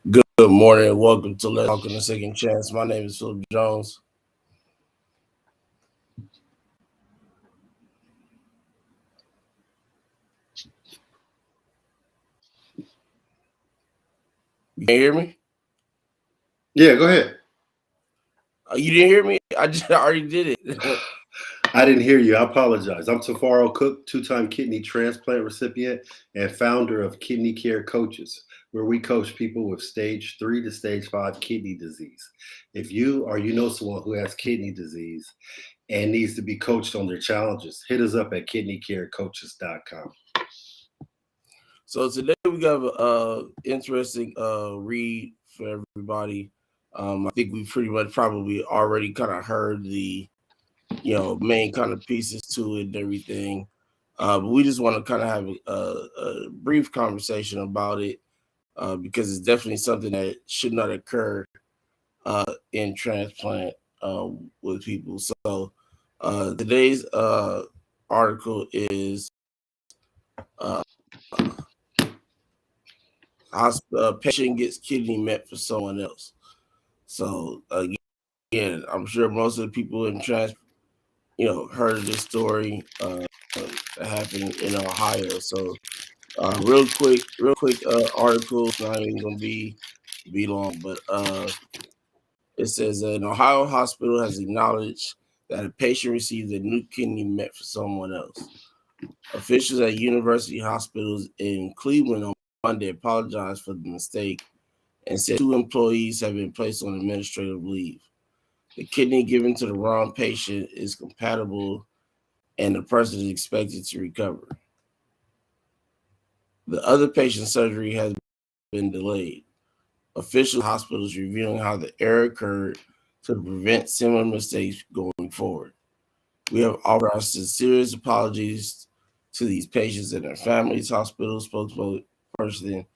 Good morning and welcome to Let's Talk on a Second Chance. My name is Philip Jones. You can hear me? Yeah, go ahead. You didn't hear me? I already did it. I didn't hear you. I apologize. I'm Tafaro Cook, two-time kidney transplant recipient and founder of Kidney Care Coaches, where we coach people with stage 3 to stage 5 kidney disease. If you or you know someone who has kidney disease and needs to be coached on their challenges, hit us up at kidneycarecoaches.com. So today we got a interesting read for everybody. I think we pretty much probably already kind of heard the main kind of pieces to it and everything. But we just want to kind of have a brief conversation about it because it's definitely something that should not occur in transplant with people. So today's article is uh, patient gets kidney met for someone else. So again, I'm sure most of the people in heard of this story that happened in Ohio. So real quick article. It's not even gonna be long, but it says an Ohio hospital has acknowledged that a patient received a new kidney meant for someone else. Officials at university hospitals in Cleveland on Monday apologized for the mistake and said 2 employees have been placed on administrative leave. The kidney given to the wrong patient is compatible and the person is expected to recover. The other patient's surgery has been delayed. Officials at hospitals revealing how the error occurred to prevent similar mistakes going forward. We have offered our sincerest apologies to these patients and their families, hospital spokesperson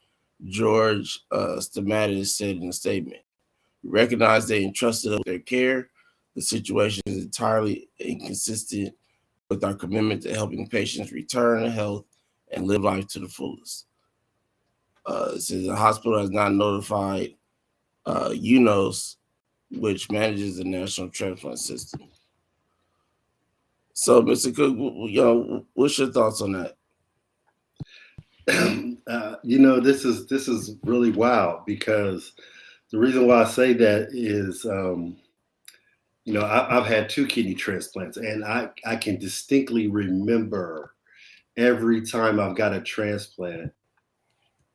George Stamatis said in a statement. We recognize they entrusted us with their care. The situation is entirely inconsistent with our commitment to helping patients return to health and live life to the fullest. It says the hospital has not notified UNOS, which manages the national transplant system. So, Mr. Cook, what's your thoughts on that? This is really wild because the reason why I say that is, I've had two kidney transplants, and I can distinctly remember every time I've got a transplant,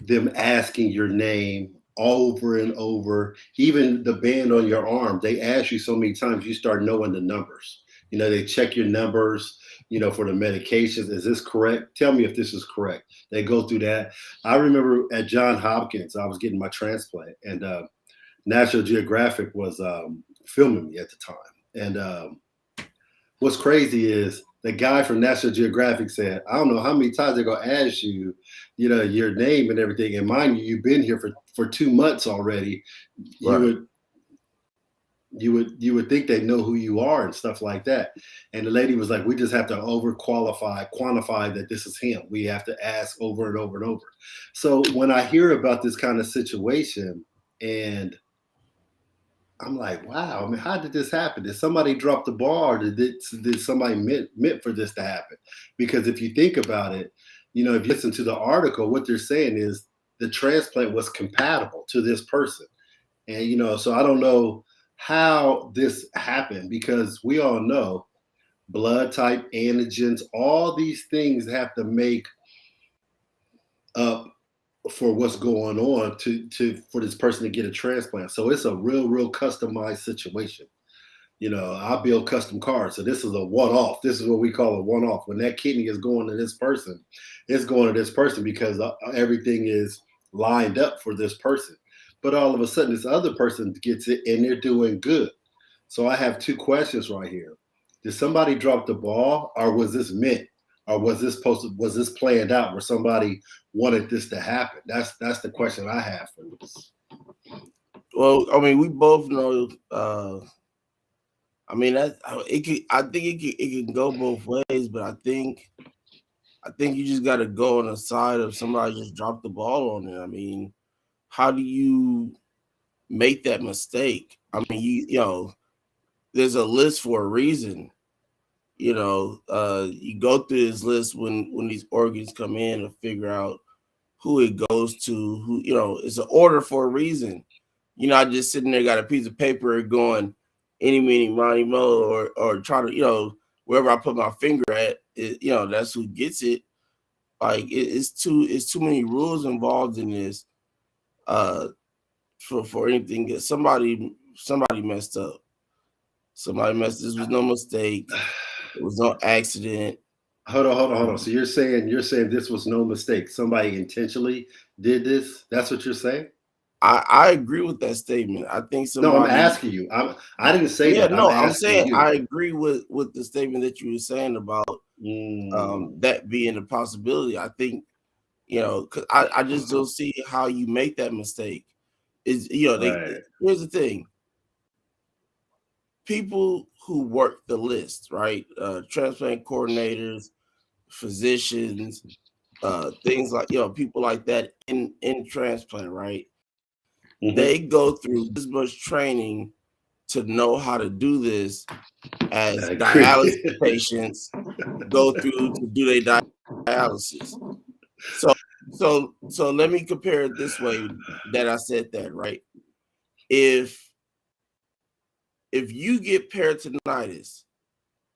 them asking your name over and over. Even the band on your arm, they ask you so many times, you start knowing the numbers. They check your numbers, for the medications. Is this correct? Tell me if this is correct. They go through that. I remember at John Hopkins, I was getting my transplant, and National Geographic was filming me at the time. And what's crazy is the guy from National Geographic said, I don't know how many times they're gonna ask you, your name and everything. And mind you, you've been here for 2 months already. You Right. would you would think they know who you are and stuff like that. And the lady was like, we just have to quantify that this is him. We have to ask over and over and over. So when I hear about this kind of situation, and I'm like, wow. I mean, how did this happen? Did somebody drop the ball, or did somebody meant for this to happen? Because if you think about it, if you listen to the article, what they're saying is the transplant was compatible to this person, and so I don't know how this happened because we all know blood type, antigens, all these things have to make up for what's going on to for this person to get a transplant. So it's a real customized situation. I build custom cars, so this is a one-off. This is what we call a one-off. When that kidney is going to this person, it's going to this person because everything is lined up for this person. But all of a sudden, this other person gets it, and they're doing good. So I have two questions right here. Did somebody drop the ball, or was this meant, or was this planned out where somebody wanted this to happen? That's the question I have for this. Well, I mean, we both know. I mean, that it could. I think it can go both ways, but I think you just got to go on the side of somebody just dropped the ball on it. I mean, how do you make that mistake? I mean, there's a list for a reason. You go through this list when these organs come in to figure out who it goes to. Who it's an order for a reason. You're not just sitting there got a piece of paper going any meeny miny mo or try to wherever I put my finger at that's who gets it. Like it's too many rules involved in this. Uh, for anything that somebody messed up. Somebody messed. This was no mistake. It was no accident. Hold on. So you're saying this was no mistake. Somebody intentionally did this. That's what you're saying. I agree with that statement. I think No, I'm somebody. asking you. I didn't say Yeah, that. I'm no, I'm asking saying you. I agree with the statement that you were saying about Mm, that being a possibility. I think 'cause I just don't see how you make that mistake. Is right. here's the thing: people who work the list, right? Transplant coordinators, physicians, things like people like that in transplant, right? Hmm. They go through this much training to know how to do this I as dialysis agree. patients go through to do their dialysis. So so let me compare it this way that I said that, right? If if you get peritonitis,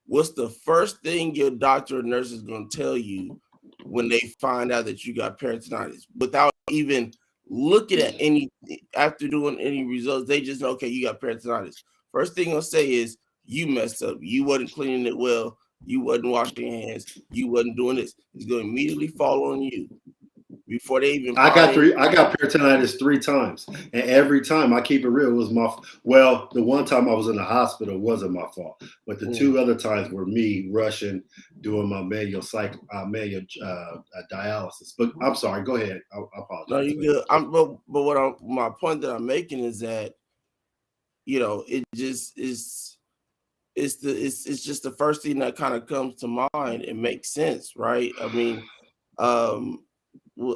what's the first thing your doctor or nurse is going to tell you when they find out that you got peritonitis without even looking at any after doing any results? They just know, okay, you got peritonitis. First thing they'll say is you messed up. You wasn't cleaning it well. You wasn't washing your hands. You wasn't doing this. It's going to immediately fall on you before they even find. I got peritonitis 3 times, and every time I keep it real, it was well, the one time I was in the hospital wasn't my fault, but the Mm, two other times were me rushing doing my manual dialysis. But I'm sorry. Go ahead. I no, apologize. you Go ahead. good. But my point that I'm making is that it just is it's just the first thing that kind of comes to mind. It makes sense, right? I mean, um,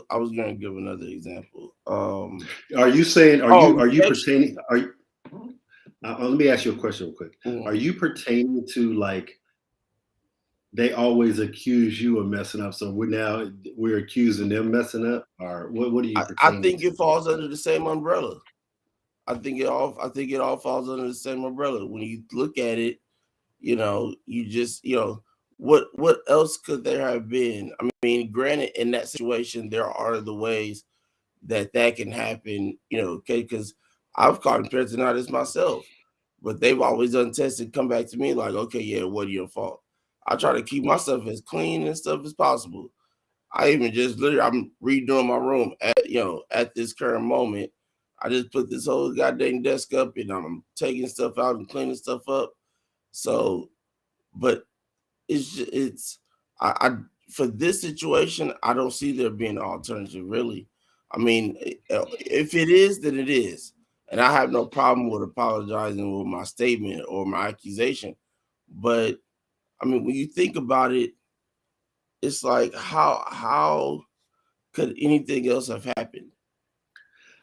I was gonna give another example. Are you saying Oh, are you rejection. pertaining are you, let me ask you a question real quick. Mm. Are you pertaining to like they always accuse you of messing up, so we're accusing them messing up, or what are you I pertaining think to? it falls under the same umbrella. I think it all falls under the same umbrella. When you look at it, you just what else could there have been? I mean, granted, in that situation, there are the ways that can happen, okay, because I've caught peritonitis myself, but they've always done tests and come back to me like, okay, yeah, what your fault. I try to keep myself as clean and stuff as possible. I even just literally I'm redoing my room at this current moment. I just put this whole goddamn desk up and I'm taking stuff out and cleaning stuff up. So, but it's I for this situation, I don't see there being an alternative really. I mean, if it is, then it is, and I have no problem with apologizing with my statement or my accusation. But I mean, when you think about it, it's like how could anything else have happened?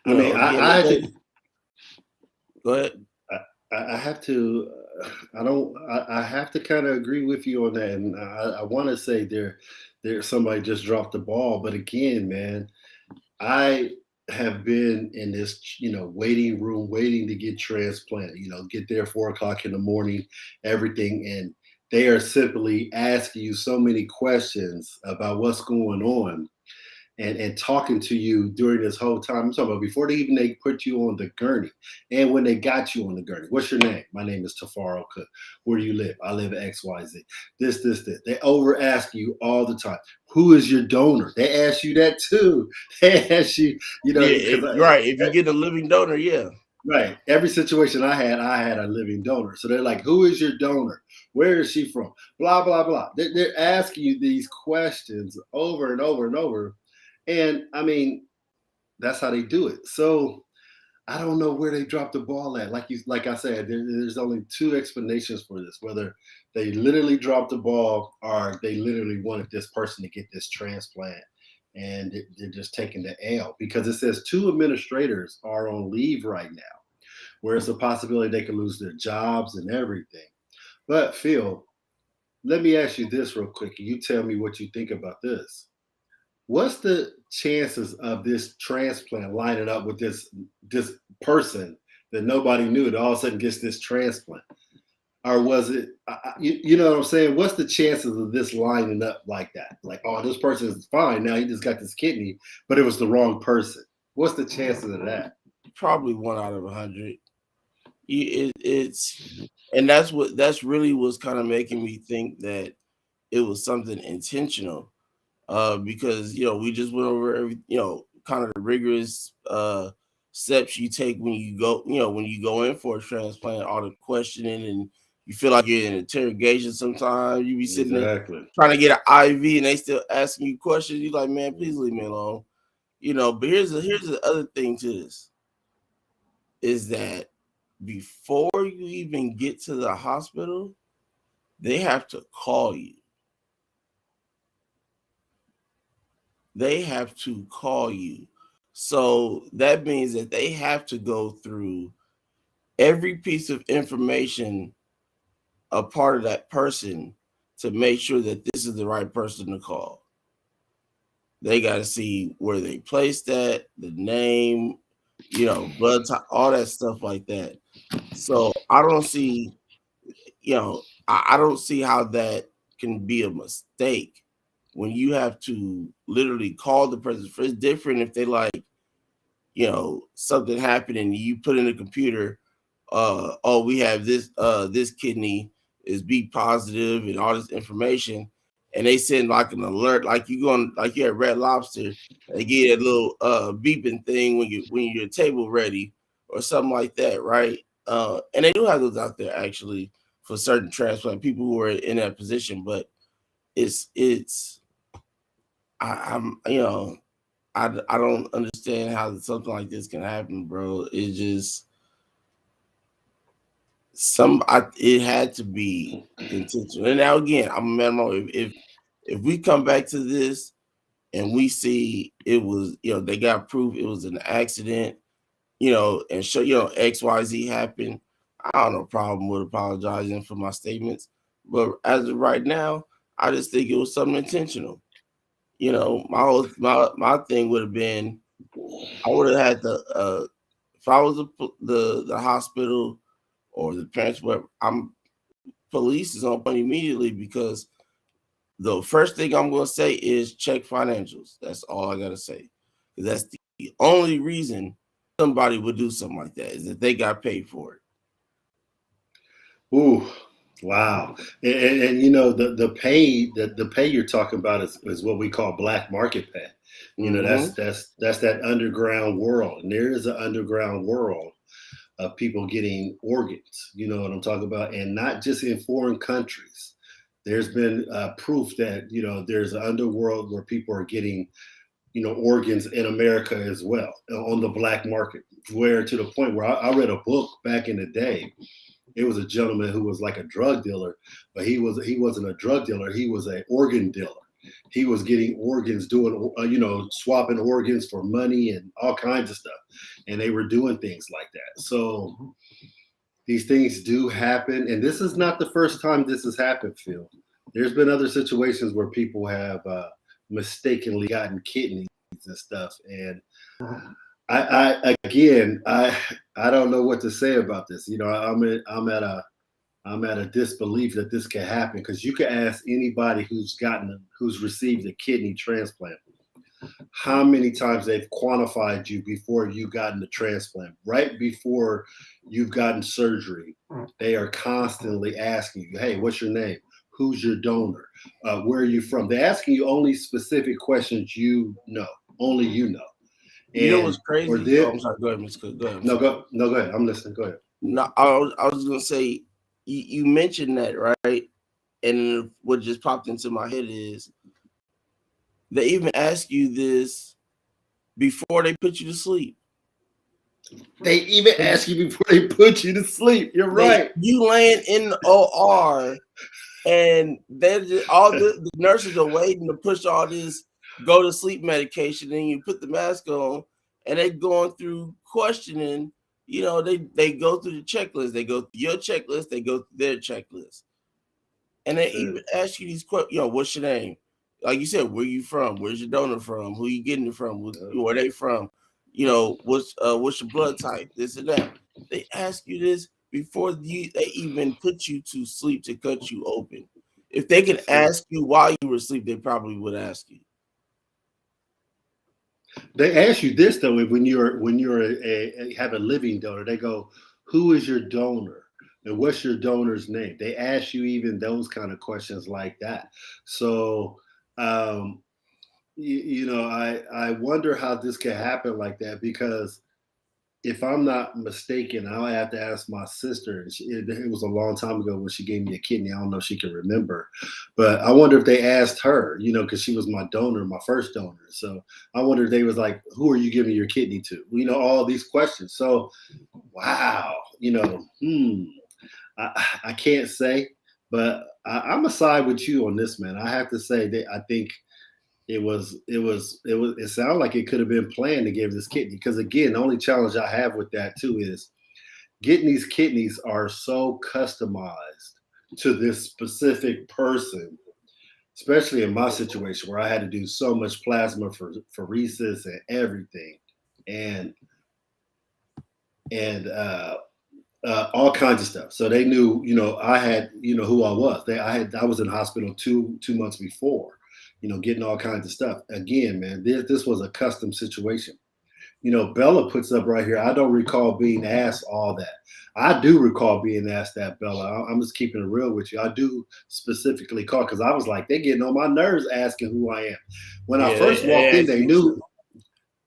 I mean, Again, I have go ahead. I have to. I don't. I have to kind of agree with you on that, and I want to say somebody just dropped the ball, but again, man, I have been in this, waiting room, waiting to get transplanted. Get there 4 o'clock in the morning, everything, and they are simply asking you so many questions about what's going on, and talking to you during this whole time. I'm talking about before they put you on the gurney, and when they got you on the gurney. What's your name? My name is Tafaro Cook. Where do you live? I live at XYZ. This. They over ask you all the time. Who is your donor? They ask you that too. They ask you, Yeah, because right. If you get a living donor, yeah, right. Every situation I had a living donor. So they're like, who is your donor? Where is she from? Blah, blah, blah. They're asking you these questions over and over and over. And I mean, that's how they do it. So I don't know where they dropped the ball at. Like I said, there's only two explanations for this: whether they literally dropped the ball or they literally wanted this person to get this transplant and they're just taking the L because it says 2 administrators are on leave right now, where it's a possibility they could lose their jobs and everything. But Phil, let me ask you this real quick, and you tell me what you think about this. What's the chances of this transplant lining up with this person that nobody knew that all of a sudden gets this transplant? Or was it, you know what I'm saying? What's the chances of this lining up like that? Like, oh, this person is fine now. He just got this kidney, but it was the wrong person. What's the chances of that? Probably 1 out of 100. It's and that's really what's kind of making me think that it was something intentional. Because we just went over every kind of the rigorous steps you take when you go when you go in for a transplant, all the questioning, and you feel like you're in interrogation. Sometimes you be sitting there Exactly. trying to get an IV and they still asking you questions. You like, man, please leave me alone. But here's the other thing to this is that before you even get to the hospital, they have to call you. They have to call you. So that means that they have to go through every piece of information a part of that person to make sure that this is the right person to call. They got to see where they placed that, the name, blood type, all that stuff like that. So I don't see, I don't see how that can be a mistake when you have to literally call the person. It's different if they like, something happened and you put in the computer, oh, we have this kidney is B positive and all this information, and they send like an alert, like you at Red Lobster, they get a little beeping thing when your table ready or something like that, right? And they do have those out there actually for certain transplant people who are in that position, but it's I'm I don't understand how something like this can happen, bro. It's just it had to be intentional. And now again, I'm a man. If we come back to this and we see it was, they got proof it was an accident, and show XYZ happened, I don't have no problem with apologizing for my statements. But as of right now, I just think it was something intentional. My thing would have been I would have had if I was the hospital or the transport, police is on point immediately because the first thing I'm going to say is check financials. That's all I got to say. That's the only reason somebody would do something like that is that they got paid for it. Ooh, wow. And the pay you're talking about is what we call black market pay. Mm-hmm. That's that underground world. And there is an underground world of people getting organs. You know what I'm talking about? And not just in foreign countries. There's been proof that, there's an underworld where people are getting, organs in America as well on the black market, where to the point where I read a book back in the day. It was a gentleman who was like a drug dealer, but he wasn't a drug dealer. He was an organ dealer. He was getting organs, doing swapping organs for money and all kinds of stuff, and they were doing things like that. So these things do happen, and this is not the first time this has happened, Phil. There's been other situations where people have mistakenly gotten kidneys and stuff, and I don't know what to say about this. I'm at a disbelief that this can happen because you can ask anybody who's received a kidney transplant how many times they've quantified you before you gotten the transplant. Right before you've gotten surgery, they are constantly asking you, "Hey, what's your name? Who's your donor? Where are you from?" They're asking you only specific questions only you know. You know what's And for crazy? Oh, this, I'm sorry. Go ahead, Mr. Cook. Go ahead. I'm no, sorry. go ahead. I'm listening. Go ahead. No, I was gonna say you mentioned that, right? And what just popped into my head is they even ask you this before they put you to sleep. They even ask you before they put you to sleep. You're right. You laying in the OR, and they're just, all the nurses are waiting to push all this go to sleep medication, and you put the mask on, and they going through questioning. They go through the checklist. They go through your checklist. They go through their checklist, and they That's even it. ask you these questions. What's your name? Like you said, where you from? Where's your donor from? Who you getting it from? Where they from? What's your blood type? This and that. They ask you this before they even put you to sleep to cut you open. If they could That's it. ask you while you were asleep, they probably would ask you. They ask you this though, when you're have a living donor, they go, "Who is your donor? And what's your donor's name?" They ask you even those kind of questions like that. So, um, I wonder how this can happen like that because if I'm not mistaken, I'll have to ask my sister. It was a long time ago when she gave me a kidney. I don't know if she can remember, but I wonder if they asked her, because she was my donor, my first donor. So I wonder if they was like, "Who are you giving your kidney to?" All these questions. So wow, I can't say, but I'm a side with you on this, man. I have to say that I think it sounded like it could have been planned to give this kidney because again the only challenge I have with that too is getting these kidneys are so customized to this specific person, especially in my situation where I had to do so much plasma for phoresis and everything, and and all kinds of stuff. So they knew, I had, who I was. I was in hospital two months before, getting all kinds of stuff. Again, man, this was a custom situation. Bella puts up right here. I don't recall being asked all that. I do recall being asked that, Bella. I'm just keeping it real with you. I do specifically call because I was like, they're getting on my nerves asking who I am. When I Yeah, first they walked in, ask they me knew. too.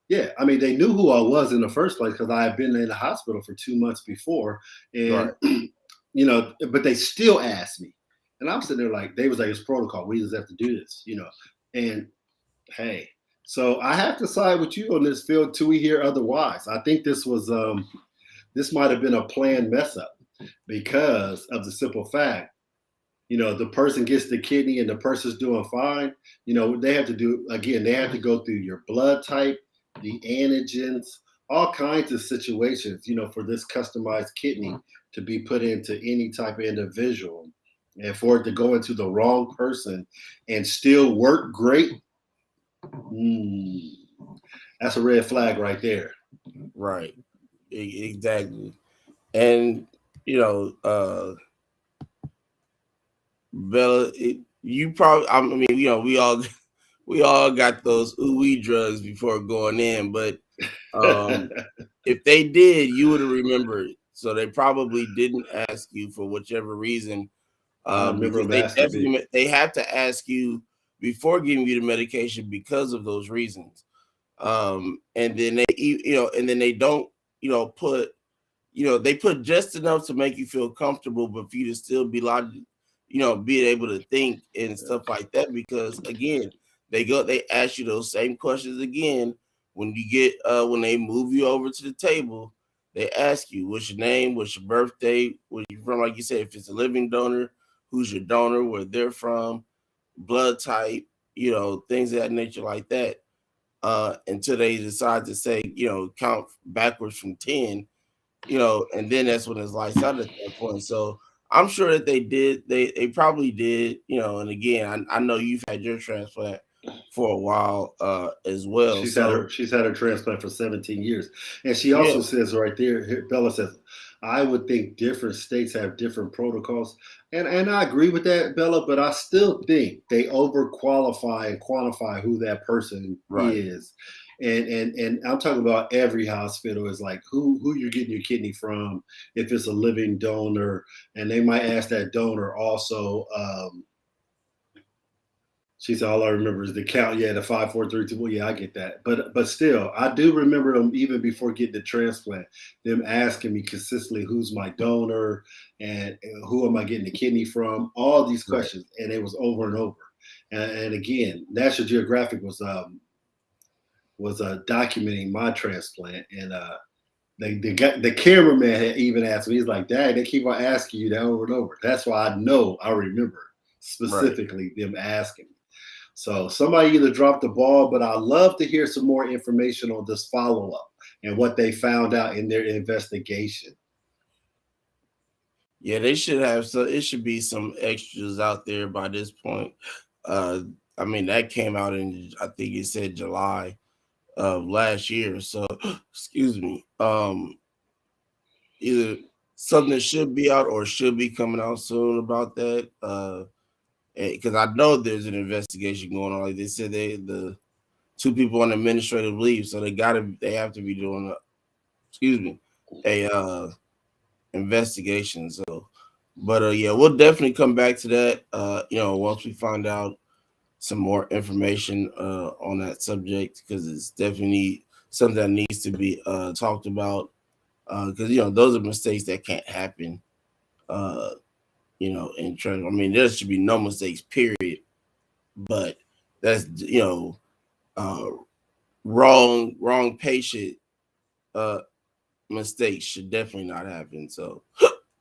Yeah, I mean, they knew who I was in the first place because I had been in the hospital for 2 months before, and Right, but they still asked me, and I'm sitting there like they was like it's protocol. We just have to do this. And hey, so I have to side with you on this, Phil, till we hear otherwise. I think this might have been a planned mess up because of the simple fact the person gets the kidney and the person's doing fine, they have to do again, they have to go through your blood type, the antigens, all kinds of situations, for this customized kidney to be put into any type of individual. And for it to go into the wrong person and still work great, mm, that's a red flag right there. right, exactly. And you know, Bella, you probably. I mean, we all got those ooey drugs before going in, but um, if they did, you would have remembered. So they probably didn't ask you for whichever reason, I remember because them they asking me. they have to ask you before giving you the medication because of those reasons. And then and then they don't, put, they put just enough to make you feel comfortable, but for you to still be logic, being able to think and stuff like that. Because again, they ask you those same questions again when you get when they move you over to the table. They ask you what's your name, what's your birthday, where you from. Like you said, if it's a living donor, who's your donor, where they're from, blood type, things of that nature like that. Until they decide to say, count backwards from 10, and then that's when it's lights out at that point. So I'm sure that they did. They probably did. And again, I know you've had your transplant for a while as well. So She's had her transplant for 17 years. And she yeah, also says right there, Bella says, I would think different states have different protocols. And I agree with that, Bella, but I still think they overqualify and quantify who that person right, is. And I'm talking about every hospital is like who you're getting your kidney from, if it's a living donor, and they might ask that donor also she said, "All I remember is the count. Yeah, the 5, 4, 3, 2. Well, yeah, I get that, but still, I do remember them even before getting the transplant. Them asking me consistently, "Who's my donor?" and "Who am I getting the kidney from?" All these right, questions, and it was over and over. And again, National Geographic was documenting my transplant, and the cameraman had even asked me. He's like, "Dad, they keep on asking you that over and over." That's why I know I remember right. specifically them asking me. So somebody either dropped the ball, but I'd love to hear some more information on this follow up and what they found out in their investigation. Yeah, they should have so it should be some extras out there by this point. Uh I mean that came out in I think it said July of last year. So excuse me. Either something should be out or should be coming out soon about that. Because I know there's an investigation going on. Like they said, the two people on administrative leave, so they have to be doing excuse me a investigation. So, but yeah, we'll definitely come back to that. Once we find out some more information on that subject, because it's definitely something that needs to be talked about. Because those are mistakes that can't happen. Uh, in trust. I mean, there should be no mistakes, period. But that's uh, wrong patient uh, mistakes should definitely not happen. So,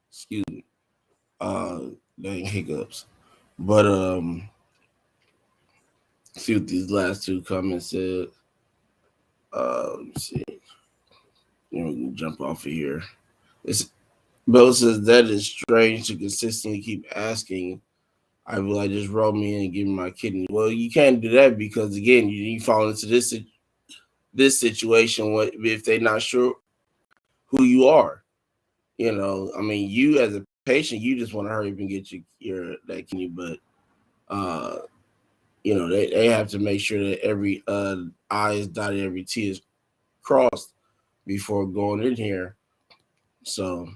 excuse me, uh, dang hiccups. But see what these last two comments said. Let's see, we can jump off of here. It's Bill says that is strange to consistently keep asking. I will like just roll me in and give me my kidney. Well, you can't do that because again, you fall into this situation. What if they're not sure who you are? I mean, you as a patient, you just want to hurry up and get your that kidney, but uh, they have to make sure that every I is dotted, every T is crossed before going in here. So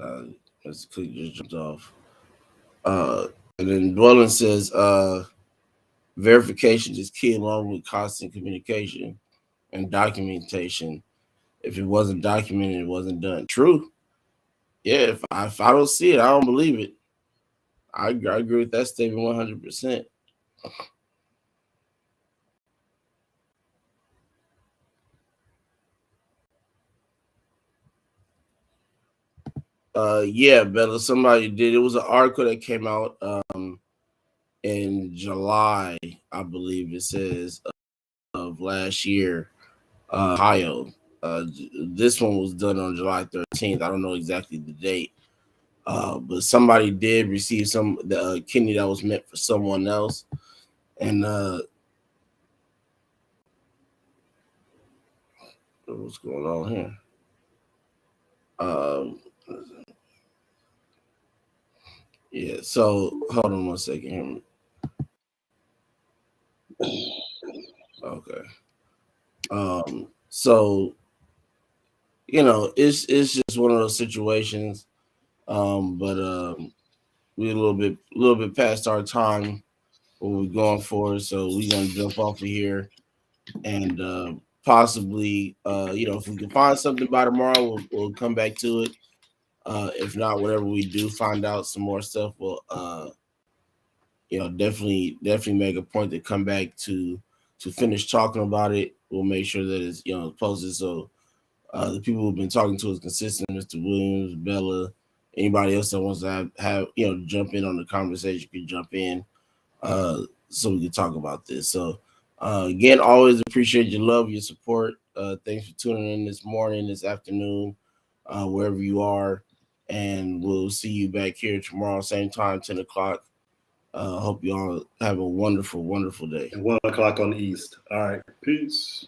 uh, let's click just jumped off. And then Dwelling says verification is key along with constant communication and documentation. If it wasn't documented, it wasn't done. True. Yeah, if I don't see it, I don't believe it. I agree with that statement 100%. Yeah, Bella, somebody did. It was an article that came out in July, I believe it says, of last year, Ohio. This one was done on July 13th. I don't know exactly the date, but somebody did receive the kidney that was meant for someone else, and what's going on here? Um, yeah. So hold on one second. Okay. So it's just one of those situations. But we're a little bit past our time what we're going for, so we're gonna jump off of here and possibly if we can find something by tomorrow, we'll come back to it. If not, whatever we do find out some more stuff, we'll definitely make a point to come back to finish talking about it. We'll make sure that it's posted so the people who've been talking to us consistent, Mr. Williams, Bella, anybody else that wants to have jump in on the conversation can jump in so we can talk about this. So again, always appreciate your love, your support. Thanks for tuning in this morning, this afternoon, wherever you are, and we'll see you back here tomorrow, same time, 10 o'clock. Hope you all have a wonderful, wonderful day. And 1 o'clock on the East. All right. Peace.